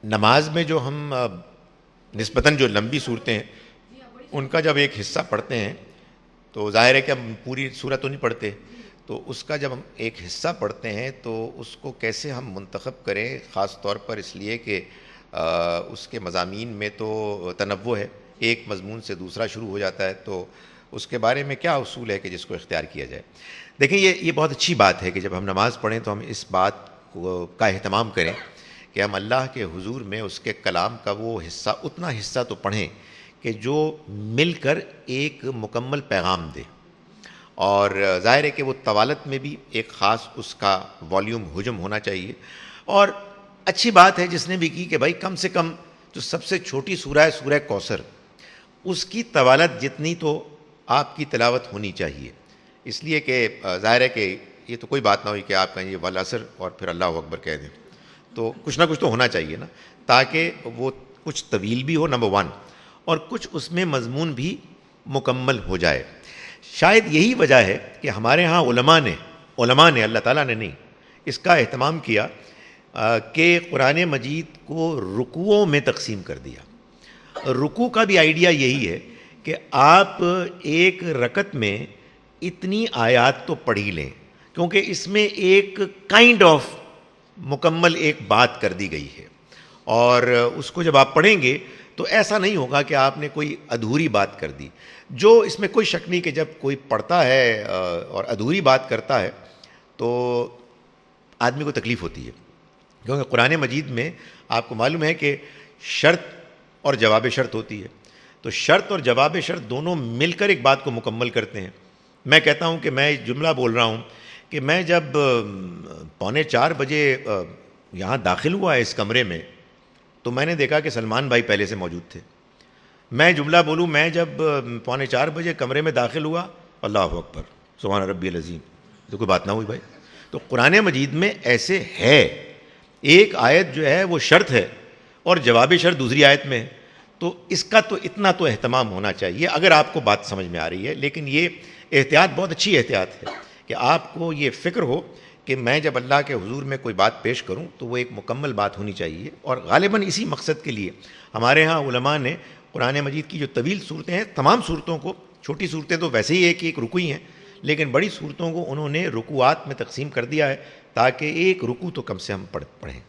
نماز میں جو ہم نسبتاً جو لمبی صورتیں ہیں ان کا جب ایک حصہ پڑھتے ہیں تو ظاہر ہے کہ ہم پوری صورت تو نہیں پڑھتے، تو اس کا جب ہم ایک حصہ پڑھتے ہیں تو اس کو کیسے ہم منتخب کریں، خاص طور پر اس لیے کہ اس کے مضامین میں تو تنوع ہے، ایک مضمون سے دوسرا شروع ہو جاتا ہے، تو اس کے بارے میں کیا اصول ہے کہ جس کو اختیار کیا جائے؟ دیکھیں یہ بہت اچھی بات ہے کہ جب ہم نماز پڑھیں تو ہم اس بات کا اہتمام کریں کہ ہم اللہ کے حضور میں اس کے کلام کا وہ حصہ، اتنا حصہ تو پڑھیں کہ جو مل کر ایک مکمل پیغام دے، اور ظاہر ہے کہ وہ طوالت میں بھی ایک خاص اس کا والیوم حجم ہونا چاہیے، اور اچھی بات ہے جس نے بھی کی کہ بھائی کم سے کم جو سب سے چھوٹی سورہ ہے سورہ کوثر، اس کی طوالت جتنی تو آپ کی تلاوت ہونی چاہیے، اس لیے کہ ظاہر ہے کہ یہ تو کوئی بات نہ ہوئی کہ آپ کہیں یہ والعصر اور پھر اللہ اکبر کہہ دیں، تو کچھ نہ کچھ تو ہونا چاہیے نا، تاکہ وہ کچھ طویل بھی ہو نمبر ون، اور کچھ اس میں مضمون بھی مکمل ہو جائے۔ شاید یہی وجہ ہے کہ ہمارے ہاں علماء نے اللہ تعالیٰ نے نہیں، اس کا اہتمام کیا کہ قرآن مجید کو رکوعوں میں تقسیم کر دیا۔ رکوع کا بھی آئیڈیا یہی ہے کہ آپ ایک رکعت میں اتنی آیات تو پڑھ ہی لیں، کیونکہ اس میں ایک کائنڈ آف مکمل ایک بات کر دی گئی ہے، اور اس کو جب آپ پڑھیں گے تو ایسا نہیں ہوگا کہ آپ نے کوئی ادھوری بات کر دی، جو اس میں کوئی شک نہیں کہ جب کوئی پڑھتا ہے اور ادھوری بات کرتا ہے تو آدمی کو تکلیف ہوتی ہے، کیونکہ قرآن مجید میں آپ کو معلوم ہے کہ شرط اور جواب شرط ہوتی ہے، تو شرط اور جواب شرط دونوں مل کر ایک بات کو مکمل کرتے ہیں۔ میں کہتا ہوں کہ میں جملہ بول رہا ہوں کہ میں جب 3:45 یہاں داخل ہوا ہے اس کمرے میں، تو میں نے دیکھا کہ سلمان بھائی پہلے سے موجود تھے۔ میں جملہ بولوں، میں جب 3:45 کمرے میں داخل ہوا، اللہ اکبر سبحان ربی العظیم، تو کوئی بات نہ ہوئی بھائی۔ تو قرآن مجید میں ایسے ہے، ایک آیت جو ہے وہ شرط ہے اور جواب شرط دوسری آیت میں ہے، تو اس کا تو اتنا تو اہتمام ہونا چاہیے، اگر آپ کو بات سمجھ میں آ رہی ہے۔ لیکن یہ احتیاط بہت اچھی احتیاط ہے کہ آپ کو یہ فکر ہو کہ میں جب اللہ کے حضور میں کوئی بات پیش کروں تو وہ ایک مکمل بات ہونی چاہیے، اور غالباً اسی مقصد کے لیے ہمارے ہاں علماء نے قرآن مجید کی جو طویل صورتیں ہیں، تمام صورتوں کو، چھوٹی صورتیں تو ویسے ہی ایک رکوع ہی ہیں، لیکن بڑی صورتوں کو انہوں نے رکوعات میں تقسیم کر دیا ہے تاکہ ایک رکوع تو کم سے ہم پڑھیں۔